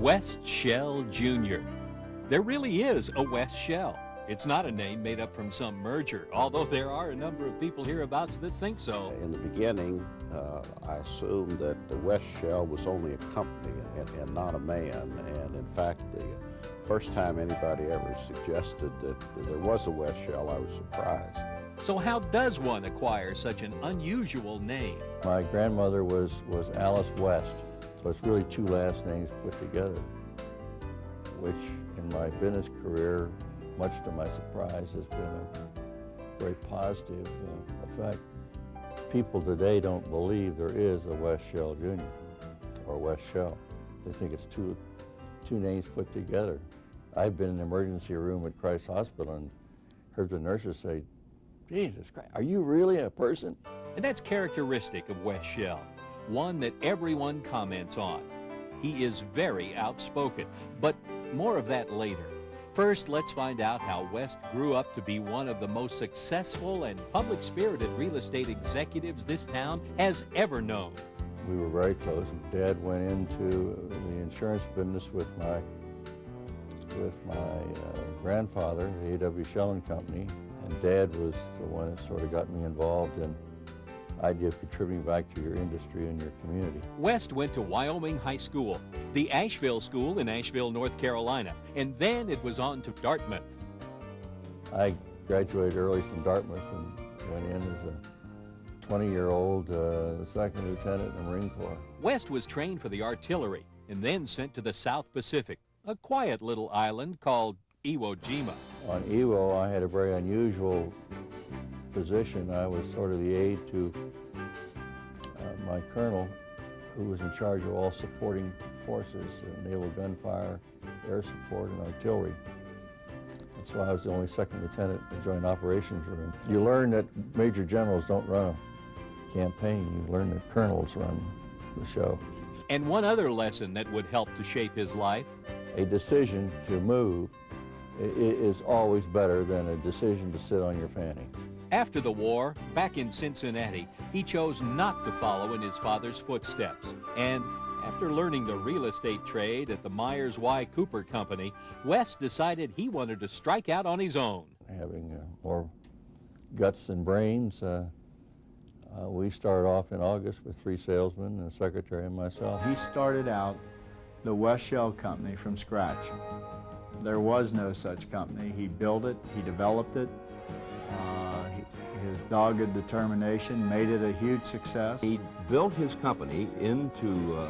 West Shell Jr. There really is a West Shell. It's not a name made up from some merger, although there are a number of people hereabouts that think so. In the beginning, I assumed that the West Shell was only a company and not a man. And in fact, the first time anybody ever suggested that there was a West Shell, I was surprised. So how does one acquire such an unusual name? My grandmother was Alice West, so it's really two last names put together, which in my business career, much to my surprise, has been a very positive effect. People today don't believe there is a West Shell Jr. or West Shell. They think it's two names put together. I've been in the emergency room at Christ Hospital and heard the nurses say, "Jesus Christ, are you really a person?" And that's characteristic of West Shell, one that everyone comments on. He is very outspoken, but more of that later. First, let's find out how West grew up to be one of the most successful and public-spirited real estate executives this town has ever known. We were very close. Dad went into the insurance business with my grandfather, the A.W. Shell & Company, and Dad was the one that sort of got me involved in the idea of contributing back to your industry and your community. West went to Wyoming High School, the Asheville School in Asheville, North Carolina, and then it was on to Dartmouth. I graduated early from Dartmouth and went in as a 20-year-old second lieutenant in the Marine Corps. West was trained for the artillery and then sent to the South Pacific, a quiet little island called Iwo Jima. On Iwo, I had a very unusual position. I was sort of the aide to my colonel, who was in charge of all supporting forces, naval gunfire, air support, and artillery. That's why I was the only second lieutenant in the Joint Operations Room. You learn that major generals don't run a campaign. You learn that colonels run the show. And one other lesson that would help to shape his life: a decision to move is always better than a decision to sit on your fanny. After the war, back in Cincinnati, he chose not to follow in his father's footsteps. And after learning the real estate trade at the Myers Y. Cooper Company, West decided he wanted to strike out on his own. Having more guts than brains, we started off in August with 3 salesmen, a secretary, and myself. He started out the West Shell Company from scratch. There was no such company. He built it, he developed it. His dogged determination made it a huge success. He built his company into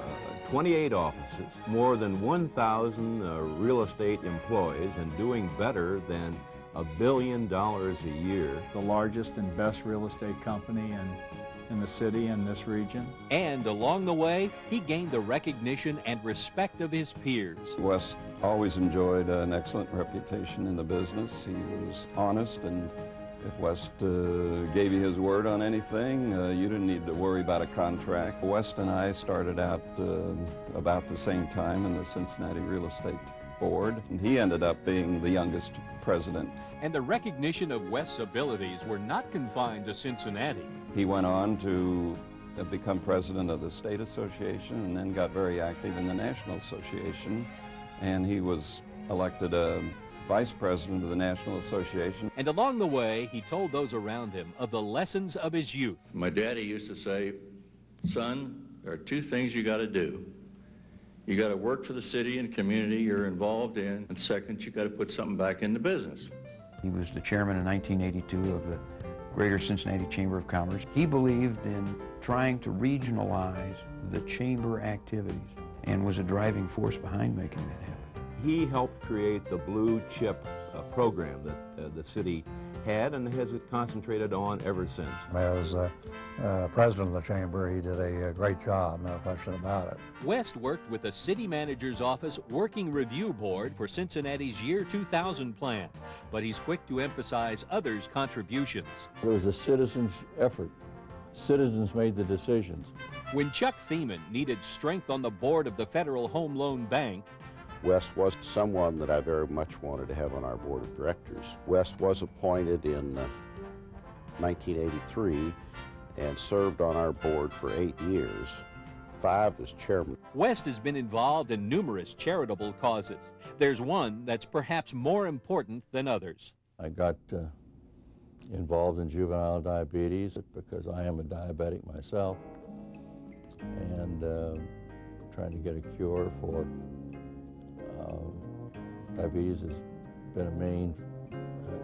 28 offices, more than 1,000 real estate employees, and doing better than $1 billion a year. The largest and best real estate company in the city and this region. And along the way, he gained the recognition and respect of his peers. West always enjoyed an excellent reputation in the business. He was honest, and if West gave you his word on anything, you didn't need to worry about a contract. West and I started out about the same time in the Cincinnati Real Estate Board, and he ended up being the youngest president. And the recognition of West's abilities were not confined to Cincinnati. He went on to become president of the State Association and then got very active in the National Association, and he was elected a vice president of the National Association. And along the way, he told those around him of the lessons of his youth. My daddy used to say, "Son, there are 2 things you got to do. You got to work for the city and community you're involved in, and second, you got to put something back in the business." He was the chairman in 1982 of the Greater Cincinnati Chamber of Commerce. He believed in trying to regionalize the chamber activities and was a driving force behind making that happen. He helped create the blue chip program that the city had and has concentrated on ever since. As president of the chamber, he did a great job, no question about it. West worked with the city manager's office working review board for Cincinnati's year 2000 plan, but he's quick to emphasize others' contributions. It was a citizens' effort. Citizens made the decisions. When Chuck Thiemann needed strength on the board of the Federal Home Loan Bank, West was someone that I very much wanted to have on our board of directors. West was appointed in 1983 and served on our board for 8 years. 1985 as chairman. West has been involved in numerous charitable causes. There's one that's perhaps more important than others. I got involved in juvenile diabetes because I am a diabetic myself, and trying to get a cure for diabetes has been a main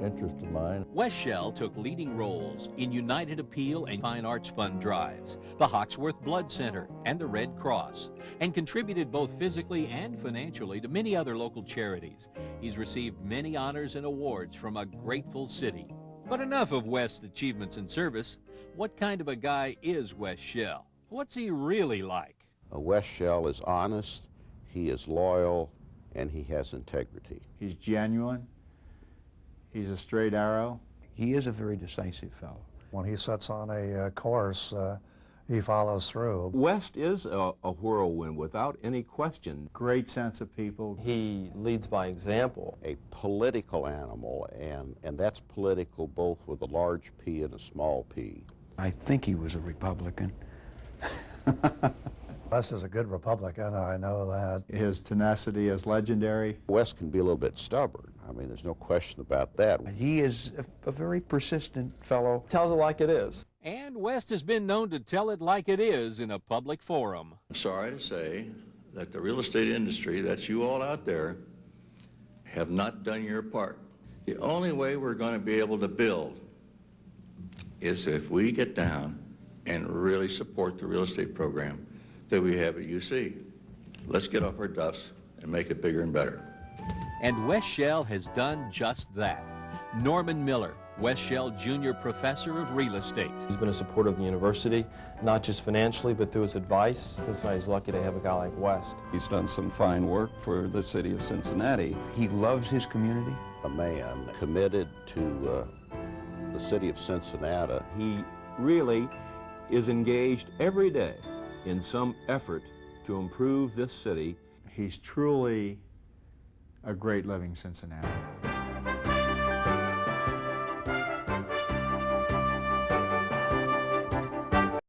interest of mine. West Shell took leading roles in United Appeal and Fine Arts Fund drives, the Hawksworth Blood Center, and the Red Cross, and contributed both physically and financially to many other local charities. He's received many honors and awards from a grateful city. But enough of West's achievements in service. What kind of a guy is West Shell? What's he really like? West Shell is honest, he is loyal, and he has integrity. He's genuine. He's a straight arrow. He is a very decisive fellow. When he sets on a course, he follows through. West is a whirlwind without any question. Great sense of people. He leads by example. A political animal, and that's political both with a large P and a small p. I think he was a Republican. West is a good Republican, I know that. His tenacity is legendary. West can be a little bit stubborn. I mean, there's no question about that. He is a very persistent fellow. Tells it like it is. And West has been known to tell it like it is in a public forum. I'm sorry to say that the real estate industry, that's you all out there, have not done your part. The only way we're going to be able to build is if we get down and really support the real estate program that we have at UC. Let's get off our duffs and make it bigger and better. And West Shell has done just that. Norman Miller, West Shell Junior Professor of Real Estate. He's been a supporter of the university, not just financially, but through his advice. Cincinnati's lucky to have a guy like West. He's done some fine work for the city of Cincinnati. He loves his community. A man committed to the city of Cincinnati. He really is engaged every day in some effort to improve this city. He's truly a great living Cincinnati.